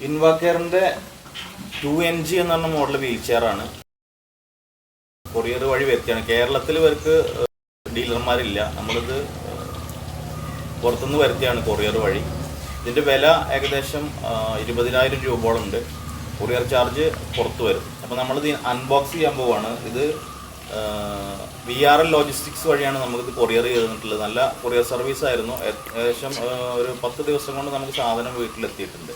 ഇൻവാക്കെയറിൻ്റെ 2NG എന്ന് പറഞ്ഞ model wheel ചെയറാണ്. Courier വഴി വരുത്തിയാണ്. കേരളത്തിൽ ഇവർക്ക് ഡീലർമാരില്ല. നമ്മളിത് പുറത്തുനിന്ന് വരുത്തിയാണ് കൊറിയർ വഴി. ഇതിൻ്റെ വില ഏകദേശം 20,000 രൂപയോളമുണ്ട്. കൊറിയർ ചാർജ് പുറത്ത് വരും. അപ്പോൾ നമ്മളിത് അൺബോക്സ് ചെയ്യാൻ പോവുകയാണ്. ഇത് VRL ലോജിസ്റ്റിക്സ് വഴിയാണ് നമുക്കിത് കൊറിയർ ചെയ്തിട്ടുള്ളത്. നല്ല കൊറിയർ സർവീസ് ആയിരുന്നു. ഏകദേശം ഒരു 10 ദിവസം കൊണ്ട് നമുക്ക് സാധനം വീട്ടിലെത്തിയിട്ടുണ്ട്.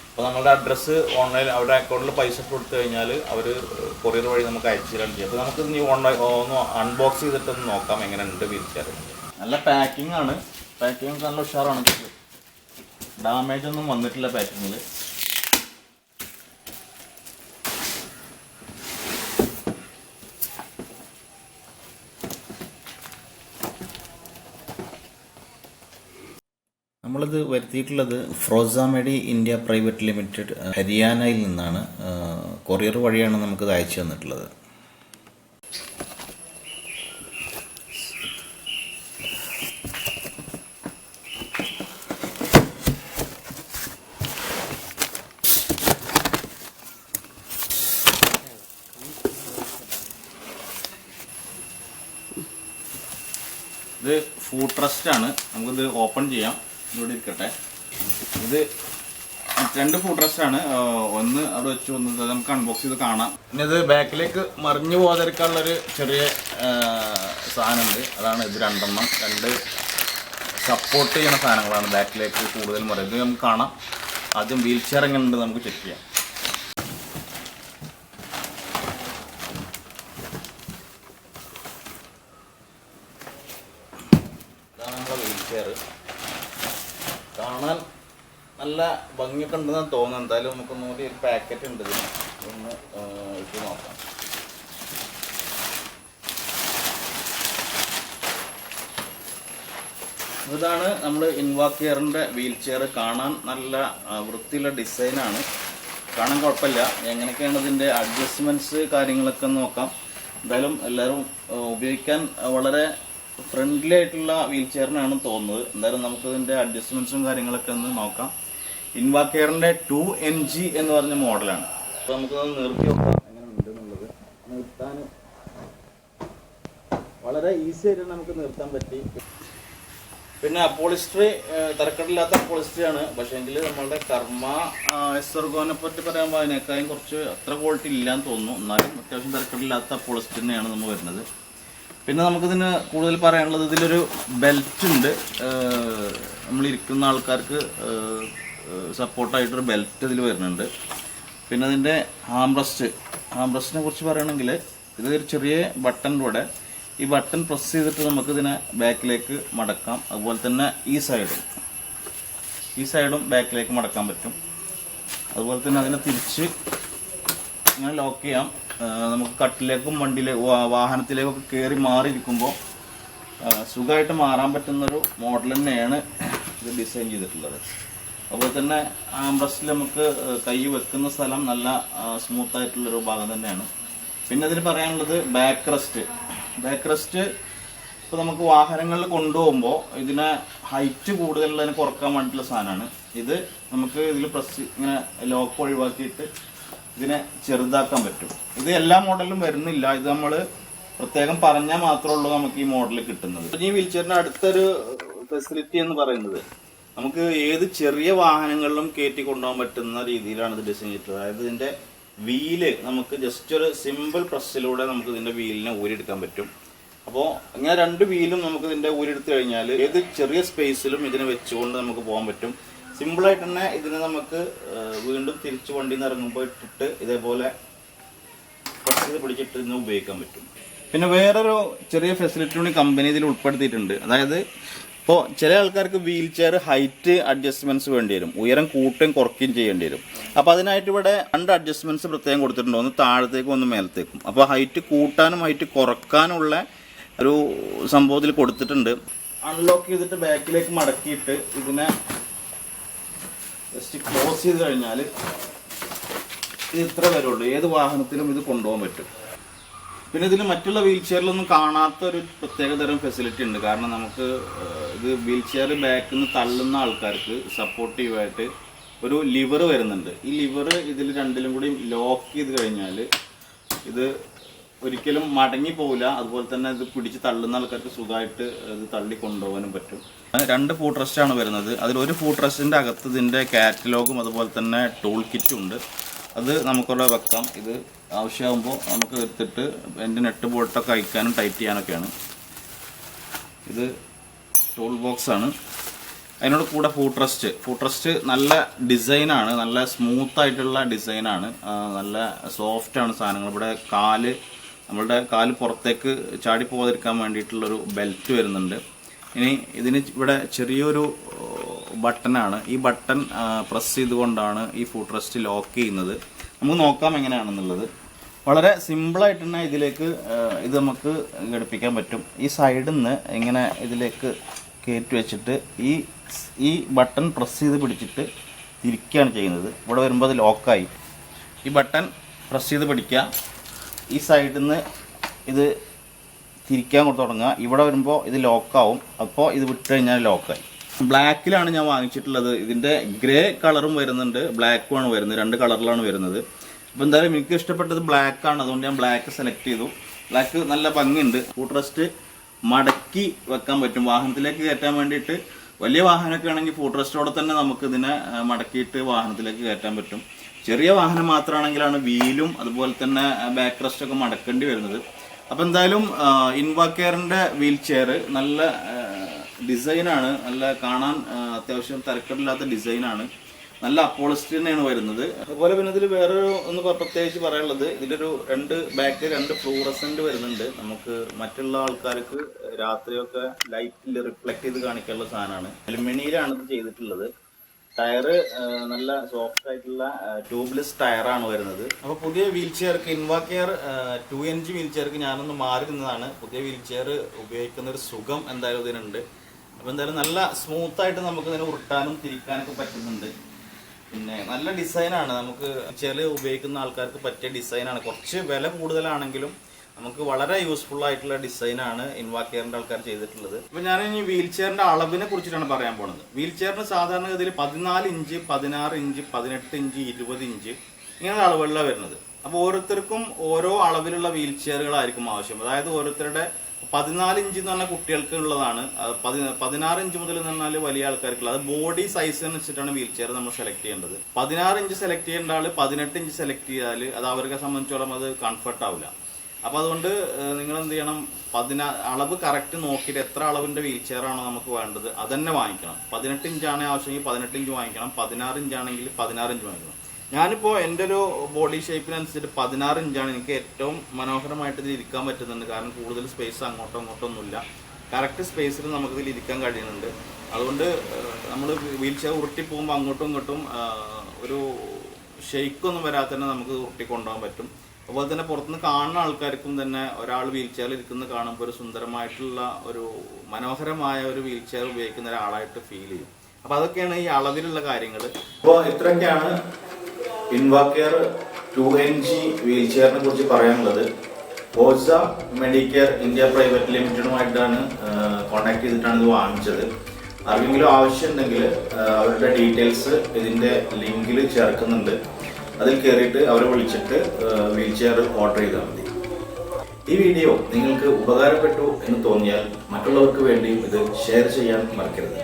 അപ്പോൾ നമ്മളുടെ അഡ്രസ്സ് ഓൺലൈൻ അവരുടെ അക്കൗണ്ടിൽ പൈസ കൊടുത്തു കഴിഞ്ഞാൽ അവർ കൊറിയർ വഴി നമുക്ക് അയച്ചു തരാൻ ചെയ്യും. അപ്പോൾ നമുക്കിത് ഇനി ഒന്ന് അൺബോക്സ് ചെയ്തിട്ടൊന്ന് നോക്കാം എങ്ങനെയുണ്ട് വീൽ ചെയർ. നല്ല പാക്കിംഗ് ആണ്. പാക്കിംഗ് നല്ല ഉഷാറാണ്. ഡാമേജ് ഒന്നും വന്നിട്ടില്ല പാക്കിങ്ങിൽ. നമ്മളിത് വരുത്തിയിട്ടുള്ളത് ഫ്രോസാമെഡി ഇന്ത്യ പ്രൈവറ്റ് ലിമിറ്റഡ് ഹരിയാനയിൽ നിന്നാണ്. കൊറിയർ വഴിയാണ് നമുക്കിത് അയച്ചു തന്നിട്ടുള്ളത്. ഇത് ഫുഡ് ട്രസ്റ്റ് ആണ്. നമുക്കിത് ഓപ്പൺ ചെയ്യാം. ഇവിടെ ഇരിക്കട്ടെ. ഇത് 2 ഫുഡ് ട്രസ്റ്റ് ആണ്. ഒന്ന് അവിടെ വെച്ച് വന്നത് നമുക്ക് അൺബോക്സ് ചെയ്ത് കാണാം. പിന്നെ ഇത് ബാക്കിലേക്ക് മറിഞ്ഞു പോകാതിരിക്കാനുള്ളൊരു ചെറിയ സാധനമുണ്ട്. അതാണ് ഇത് 2 എണ്ണം. 2 സപ്പോർട്ട് ചെയ്യുന്ന സാധനങ്ങളാണ് ബാക്കിലേക്ക് കൂടുതൽ മറിയും. ഇത് നമുക്ക് കാണാം. ആദ്യം വീൽ ചെയർ എങ്ങനെ ഉണ്ട് നമുക്ക് ചെക്ക് ചെയ്യാം. ഇതാണ് നമ്മുടെ വീൽ ചെയർ. കാണാൻ നല്ല ഭംഗിയൊക്കെ ഉണ്ടെന്ന് തോന്നുന്നു. എന്തായാലും നമുക്കൊന്നുകൂടി ഒരു പാക്കറ്റ് ഉണ്ട് ഇതിന്. ഒന്ന് ഇട്ട് നോക്കാം. ഇതാണ് നമ്മൾ ഇൻവാക്കെയറിൻ്റെ വീൽ ചെയർ. കാണാൻ നല്ല വൃത്തിയുള്ള ഡിസൈനാണ്. കാണാൻ കുഴപ്പമില്ല. എങ്ങനെയൊക്കെയാണ് ഇതിൻ്റെ അഡ്ജസ്റ്റ്മെൻറ്റ്സ് കാര്യങ്ങളൊക്കെ നോക്കാം. എന്തായാലും എല്ലാവരും ഉപയോഗിക്കാൻ വളരെ ഫ്രണ്ട്ലി ആയിട്ടുള്ള വീൽ ചെയറിനാണ് തോന്നുന്നത്. എന്തായാലും നമുക്കിതിൻ്റെ അഡ്ജസ്റ്റ്മെൻറ്റ്സും കാര്യങ്ങളൊക്കെ ഒന്ന് നോക്കാം. ഇൻവാക്കെയറിൻ്റെ 2NG എന്ന് പറഞ്ഞ മോഡലാണ്. അപ്പോൾ നമുക്കത് നിർത്തി നോക്കാം എങ്ങനെ ഉണ്ട് എന്നുള്ളത്. നിർത്താൻ വളരെ ഈസി ആയിട്ട് നമുക്ക് നിർത്താൻ പറ്റി. പിന്നെ അപ്പോളിസ്റ്ററി തരക്കേടില്ലാത്ത അപ്പോളിസ്റ്ററിയാണ്. പക്ഷേ എങ്കിൽ നമ്മളുടെ കർമ്മ എസ്വർഗോനെ പറ്റി പറയുമ്പോൾ അതിനേക്കാളും കുറച്ച് അത്ര ക്വാളിറ്റി ഇല്ലയെന്ന് തോന്നുന്നു. എന്നാലും അത്യാവശ്യം തരക്കേടില്ലാത്ത അപ്പോളിസ്റ്ററി തന്നെയാണ് നമ്മൾ വരുന്നത്. പിന്നെ നമുക്കിതിന് കൂടുതൽ പറയാനുള്ളത്, ഇതിലൊരു ബെൽറ്റ് ഉണ്ട്. നമ്മളിരിക്കുന്ന ആൾക്കാർക്ക് സപ്പോർട്ടായിട്ടൊരു ബെൽറ്റ് ഇതിൽ വരുന്നുണ്ട്. പിന്നെ അതിൻ്റെ ഹാംറസ്റ്റിനെ കുറിച്ച് പറയുകയാണെങ്കിൽ ഇതൊരു ചെറിയ ബട്ടൺ കൂടെ. ഈ ബട്ടൺ പ്രസ് ചെയ്തിട്ട് നമുക്കിതിനെ ബാക്കിലേക്ക് മടക്കാം. അതുപോലെ തന്നെ ഈ സൈഡും ബാക്കിലേക്ക് മടക്കാൻ പറ്റും. അതുപോലെ തന്നെ അതിനെ തിരിച്ച് ഇങ്ങനെ ലോക്ക് ചെയ്യാം. നമുക്ക് കട്ടിലേക്കും വാഹനത്തിലേക്കൊക്കെ കയറി മാറിയിരിക്കുമ്പോൾ സുഖമായിട്ട് മാറാൻ പറ്റുന്നൊരു മോഡൽ തന്നെയാണ് ഇത് ഡിസൈൻ ചെയ്തിട്ടുള്ളത്. അതുപോലെ തന്നെ ആംബ്രസ്റ്റിൽ നമുക്ക് കൈ വെക്കുന്ന സ്ഥലം നല്ല സ്മൂത്തായിട്ടുള്ളൊരു ഭാഗം തന്നെയാണ്. പിന്നെ ഇതിന് പറയാനുള്ളത് ബാക്ക് റെസ്റ്റ് ഇപ്പോൾ നമുക്ക് വാഹനങ്ങളിൽ കൊണ്ടുപോകുമ്പോൾ ഇതിനെ ഹൈറ്റ് കൂടുതലുള്ളതിനെ കുറക്കാൻ വേണ്ടിയിട്ടുള്ള സാധനമാണ് ഇത്. നമുക്ക് ഇതിൽ ഇങ്ങനെ ലോക്ക് ഒഴിവാക്കിയിട്ട് ഇതിനെ ചെറുതാക്കാൻ പറ്റും. ഇത് എല്ലാ മോഡലിലും വരുന്നില്ല. ഇത് നമ്മൾ പ്രത്യേകം പറഞ്ഞാൽ മാത്രമേ ഉള്ളൂ നമുക്ക് ഈ മോഡൽ കിട്ടുന്നത്. ഈ വീൽ ചെയറിന്റെ അടുത്തൊരു ഫെസിലിറ്റി എന്ന് പറയുന്നത് നമുക്ക് ഏത് ചെറിയ വാഹനങ്ങളിലും കയറ്റി കൊണ്ടുപോകാൻ പറ്റുന്ന രീതിയിലാണ് ഇത് ഡിസൈൻ ചെയ്തിട്ടുള്ളത്. അതായത് ഇതിന്റെ വീല് നമുക്ക് ജസ്റ്റ് ഒരു സിമ്പിൾ പ്രസ്സിലൂടെ നമുക്ക് ഇതിന്റെ വീലിനെ ഊരിയെടുക്കാൻ പറ്റും. അപ്പോൾ ഇങ്ങനെ 2 വീലും നമുക്ക് ഇതിന്റെ ഊരിയെടുത്ത് കഴിഞ്ഞാൽ ഏത് ചെറിയ സ്പേസിലും ഇതിനെ വെച്ചുകൊണ്ട് നമുക്ക് പോകാൻ പറ്റും. സിമ്പിളായിട്ട് തന്നെ ഇതിനെ നമുക്ക് വീണ്ടും തിരിച്ച് വണ്ടിയിൽ നിന്ന് ഇറങ്ങുമ്പോൾ ഇട്ടിട്ട് ഇതേപോലെ പ്രസ് ചെയ്ത് പിടിച്ചിട്ട് ഇതിനെ ഉപയോഗിക്കാൻ പറ്റും. പിന്നെ വേറൊരു ചെറിയ ഫെസിലിറ്റി കൂടി കമ്പനി ഇതിൽ ഉൾപ്പെടുത്തിയിട്ടുണ്ട്. അതായത് ഇപ്പോൾ ചില ആൾക്കാർക്ക് വീൽ ചെയർ ഹൈറ്റ് അഡ്ജസ്റ്റ്മെൻറ്റ്സ് വേണ്ടി വരും. ഉയരം കൂട്ടുകയും കുറയ്ക്കുകയും ചെയ്യേണ്ടി വരും. അപ്പോൾ അതിനായിട്ട് ഇവിടെ 2 അഡ്ജസ്റ്റ്മെൻറ്റ്സ് പ്രത്യേകം കൊടുത്തിട്ടുണ്ട്. ഒന്ന് താഴത്തേക്കും ഒന്ന് മേലത്തേക്കും. അപ്പോൾ ഹൈറ്റ് കൂട്ടാനും ഹൈറ്റ് കുറക്കാനുള്ള ഒരു സംഭവത്തിൽ കൊടുത്തിട്ടുണ്ട്. അൺലോക്ക് ചെയ്തിട്ട് ബാക്കിലേക്ക് മടക്കിയിട്ട് ഇതിനെ ജസ്റ്റ് ക്ലോസ് ചെയ്ത് കഴിഞ്ഞാൽ ഇത് ഇത്ര വരുള്ളൂ. ഏത് വാഹനത്തിലും ഇത് കൊണ്ടുപോകാൻ പറ്റും. പിന്നെ ഇതിൽ മറ്റുള്ള വീൽ ചെയറിലൊന്നും കാണാത്ത ഒരു പ്രത്യേകതരം ഫെസിലിറ്റി ഉണ്ട്. കാരണം നമുക്ക് ഇത് വീൽ ചെയർ ബാക്കിൽ നിന്ന് തള്ളുന്ന ആൾക്കാർക്ക് സപ്പോർട്ടീവായിട്ട് ഒരു ലിവർ വരുന്നുണ്ട്. ഈ ലിവർ ഇതിൽ രണ്ടിലും കൂടി ലോക്ക് ചെയ്ത് കഴിഞ്ഞാൽ ഇത് ഒരിക്കലും മടങ്ങി പോവില്ല. അതുപോലെ തന്നെ ഇത് പിടിച്ച് തള്ളുന്ന ആൾക്കാർക്ക് സുഖമായിട്ട് ഇത് തള്ളി കൊണ്ടുപോകാനും പറ്റും. 2 ഫുഡ് റെസ്റ്റാണ് വരുന്നത്. അതിലൊരു ഫുഡ് റെസ്റ്റിൻ്റെ അകത്ത് ഇതിൻ്റെ കാറ്റലോഗും അതുപോലെ തന്നെ ടൂൾ കിറ്റും ഉണ്ട്. അത് നമുക്കവിടെ വെക്കാം. ഇത് ആവശ്യമാകുമ്പോൾ നമുക്ക് എടുത്തിട്ട് എൻ്റെ നെറ്റ് ബോൾട്ടൊക്കെ അയക്കാനും ടൈറ്റ് ചെയ്യാനൊക്കെയാണ്. ഇത് ടൂൾ ബോക്സാണ്. അതിനോട് കൂടെ ഫുഡ് റെസ്റ്റ് നല്ല ഡിസൈനാണ്, നല്ല സ്മൂത്ത് ആയിട്ടുള്ള ഡിസൈനാണ്, നല്ല സോഫ്റ്റാണ് സാധനങ്ങൾ. ഇവിടെ നമ്മളുടെ കാല് പുറത്തേക്ക് ചാടി പോകാതിരിക്കാൻ വേണ്ടിയിട്ടുള്ളൊരു ബെൽറ്റ് വരുന്നുണ്ട്. ഇനി ഇതിന് ഇവിടെ ചെറിയൊരു ബട്ടനാണ്. ഈ ബട്ടൺ പ്രസ് ചെയ്തുകൊണ്ടാണ് ഈ ഫുഡ് റെസ്റ്റ് ലോക്ക് ചെയ്യുന്നത്. നമുക്ക് നോക്കാം എങ്ങനെയാണെന്നുള്ളത്. വളരെ സിമ്പിളായിട്ട് തന്നെ ഇതിലേക്ക് ഇത് നമുക്ക് ഘടിപ്പിക്കാൻ പറ്റും. ഈ സൈഡിൽ നിന്ന് ഇങ്ങനെ ഇതിലേക്ക് കയറ്റി വെച്ചിട്ട് ഈ ബട്ടൺ പ്രസ് ചെയ്ത് പിടിച്ചിട്ട് തിരിക്കുകയാണ് ചെയ്യുന്നത്. ഇവിടെ വരുമ്പോൾ അത് ലോക്കായി. ഈ ബട്ടൺ പ്രസ് ചെയ്ത് പിടിക്കുക, ഈ സൈഡിൽ നിന്ന് ഇത് തിരിക്കാൻ തുടങ്ങുക. ഇവിടെ വരുമ്പോൾ ഇത് ലോക്കാവും. അപ്പോൾ ഇത് വിട്ട് കഴിഞ്ഞാൽ ലോക്കായി. ബ്ലാക്കിലാണ് ഞാൻ വാങ്ങിച്ചിട്ടുള്ളത്. ഇതിൻ്റെ ഗ്രേ കളറും വരുന്നുണ്ട്, ബ്ലാക്കുമാണ് വരുന്നത്. 2 കളറിലാണ് വരുന്നത്. അപ്പോൾ എന്തായാലും എനിക്ക് ഇഷ്ടപ്പെട്ടത് ബ്ലാക്കാണ്. അതുകൊണ്ട് ഞാൻ ബ്ലാക്ക് സെലക്ട് ചെയ്തു. ബ്ലാക്ക് നല്ല ഭംഗിയുണ്ട്. ഫുഡ് റെസ്റ്റ് മടക്കി വെക്കാൻ പറ്റും. വാഹനത്തിലേക്ക് കയറ്റാൻ വേണ്ടിയിട്ട് വലിയ വാഹനമൊക്കെ ആണെങ്കിൽ ഫുഡ് റെസ്റ്റോടെ തന്നെ നമുക്ക് ഇതിനെ മടക്കിയിട്ട് വാഹനത്തിലേക്ക് കയറ്റാൻ പറ്റും. ചെറിയ വാഹനം മാത്രമാണെങ്കിലാണ് വീലും അതുപോലെ തന്നെ ബാക്ക് റെസ്റ്റൊക്കെ മടക്കേണ്ടി വരുന്നത്. അപ്പോൾ എന്തായാലും ഇൻവാക്കെയറിൻ്റെ വീൽ ചെയർ നല്ല ഡിസൈനാണ്, നല്ല കാണാൻ അത്യാവശ്യം തരക്കേടില്ലാത്ത ഡിസൈനാണ്. നല്ല അപ്പോളിസ്റ്ററി തന്നെയാണ് വരുന്നത്. അതുപോലെ പിന്നെ ഇതിൽ വേറൊരു ഒന്ന് പ്രത്യേകിച്ച് പറയാനുള്ളത്, ഇതിലൊരു 2 ബാക്കിൽ 2 ഫ്ലൂറസെന്റ് വരുന്നുണ്ട്. നമുക്ക് മറ്റുള്ള ആൾക്കാർക്ക് രാത്രിയൊക്കെ ലൈറ്റിൽ റിഫ്ലക്ട് ചെയ്ത് കാണിക്കാനുള്ള സാധനമാണ്. അലുമിനിയിലാണ് ഇത് ചെയ്തിട്ടുള്ളത്. ടയറ് നല്ല സോഫ്റ്റ് ആയിട്ടുള്ള ട്യൂബ്ലെസ് ടയറാണ് വരുന്നത്. അപ്പോൾ പുതിയ വീൽ ചെയർക്ക് ഇൻവാക്കെയർ 2NG വീൽ ചെയർക്ക് ഞാനൊന്ന് മാറി നിന്നതാണ്. പുതിയ വീൽ ചെയർ ഉപയോഗിക്കുന്ന ഒരു സുഖം എന്തായാലും ഇതിനുണ്ട്. അപ്പോൾ എന്തായാലും നല്ല സ്മൂത്തായിട്ട് നമുക്ക് ഇതിനെ ഉരുട്ടാനും തിരിക്കാനൊക്കെ പറ്റുന്നുണ്ട്. പിന്നെ നല്ല ഡിസൈനാണ്. നമുക്ക് ചെയർ ഉപയോഗിക്കുന്ന ആൾക്കാർക്ക് പറ്റിയ ഡിസൈനാണ്. കുറച്ച് വില കൂടുതലാണെങ്കിലും നമുക്ക് വളരെ യൂസ്ഫുൾ ആയിട്ടുള്ള ഡിസൈനാണ് ഇൻവാക്കെയറിൻ്റെ ആൾക്കാർ ചെയ്തിട്ടുള്ളത്. അപ്പോൾ ഞാൻ ഇനി വീൽ ചെയറിൻ്റെ അളവിനെ കുറിച്ചിട്ടാണ് പറയാൻ പോകുന്നത്. വീൽ ചെയറിന് സാധാരണഗതിയിൽ 14 ഇഞ്ച്, 16 ഇഞ്ച്, 18 ഇഞ്ച്, 20 ഇഞ്ച് ഇങ്ങനെ അളവുകളിലാണ് വരുന്നത്. അപ്പോൾ ഓരോരുത്തർക്കും ഓരോ അളവിലുള്ള വീൽ ചെയറുകളായിരിക്കും ആവശ്യം. അതായത് ഓരോരുത്തരുടെ 14 ഇഞ്ച് എന്ന് പറഞ്ഞാൽ കുട്ടികൾക്ക് ഉള്ളതാണ്. 16 ഇഞ്ച് മുതൽ എന്ന് പറഞ്ഞാൽ വലിയ ആൾക്കാർക്കുള്ള. അത് ബോഡി സൈസ് അനുസരിച്ചിട്ടാണ് വീൽ ചെയർ നമ്മൾ സെലക്ട് ചെയ്യേണ്ടത്. 16 ഇഞ്ച് സെലക്ട് ചെയ്യേണ്ട ആൾ 18 ഇഞ്ച് സെലക്ട് ചെയ്താൽ അത് അവരെ സംബന്ധിച്ചോളം അത് കംഫർട്ട് ആവില്ല. അപ്പോൾ അതുകൊണ്ട് നിങ്ങൾ എന്ത് ചെയ്യണം, അളവ് കറക്റ്റ് നോക്കിയിട്ട് എത്ര അളവിന്റെ വീൽ ചെയർ ആണോ നമുക്ക് വേണ്ടത് അതന്നെ വാങ്ങിക്കണം. 18 ഇഞ്ചാണ് ആവശ്യമെങ്കിൽ 18 ഇഞ്ച് വാങ്ങിക്കണം. 16 ഇഞ്ചാണെങ്കിൽ 16 ഇഞ്ച് വാങ്ങിക്കണം. ഞാനിപ്പോൾ എൻ്റെ ഒരു ബോഡി ഷേപ്പിനനുസരിച്ചിട്ട് 16 ഇഞ്ചാണ് എനിക്ക് ഏറ്റവും മനോഹരമായിട്ട് ഇതിൽ ഇരിക്കാൻ പറ്റുന്നുണ്ട്. കാരണം കൂടുതൽ സ്പേസ് അങ്ങോട്ടോ ഒന്നുമില്ല. കറക്റ്റ് സ്പേസിൽ നമുക്കിതിൽ ഇരിക്കാൻ കഴിയുന്നുണ്ട്. അതുകൊണ്ട് നമ്മൾ വീൽ ചെയർ ഉരുട്ടി പോകുമ്പോൾ അങ്ങോട്ടും ഇങ്ങോട്ടും ഒരു ഷെയ്ക്കൊന്നും വരാതെ തന്നെ നമുക്ക് ഉരുട്ടി കൊണ്ടുപോകാൻ പറ്റും. അതുപോലെ തന്നെ പുറത്തുനിന്ന് കാണുന്ന ആൾക്കാർക്കും തന്നെ ഒരാൾ വീൽ ചെയറിൽ ഇരിക്കുന്നത് കാണുമ്പോൾ ഒരു സുന്ദരമായിട്ടുള്ള ഒരു മനോഹരമായ ഒരു വീൽ ചെയർ ഉപയോഗിക്കുന്ന ഒരാളായിട്ട് ഫീൽ ചെയ്യും. അപ്പോൾ അതൊക്കെയാണ് ഈ അളവിലുള്ള കാര്യങ്ങൾ. അപ്പോൾ ഇത്രയൊക്കെയാണ് ഇൻവാക്കെയർ 2NG വീൽ ചെയറിനെ കുറിച്ച് പറയാനുള്ളത്. ഓസ മെഡിക്കെയർ ഇന്ത്യ പ്രൈവറ്റ് ലിമിറ്റഡുമായിട്ടാണ് കോൺടാക്ട് ചെയ്തിട്ടാണ് ഇത് വാങ്ങിച്ചത്. ആർക്കെങ്കിലും ആവശ്യമുണ്ടെങ്കിൽ അവരുടെ ഡീറ്റെയിൽസ് ഇതിൻ്റെ ലിങ്കിൽ ചേർക്കുന്നുണ്ട്. അതിൽ കയറിയിട്ട് അവരെ വിളിച്ചിട്ട് വീൽ ചെയർ ഓർഡർ ചെയ്താൽ മതി. ഈ വീഡിയോ നിങ്ങൾക്ക് ഉപകാരപ്പെട്ടു എന്ന് തോന്നിയാൽ മറ്റുള്ളവർക്ക് വേണ്ടിയും ഇത് ഷെയർ ചെയ്യാൻ മറക്കരുത്.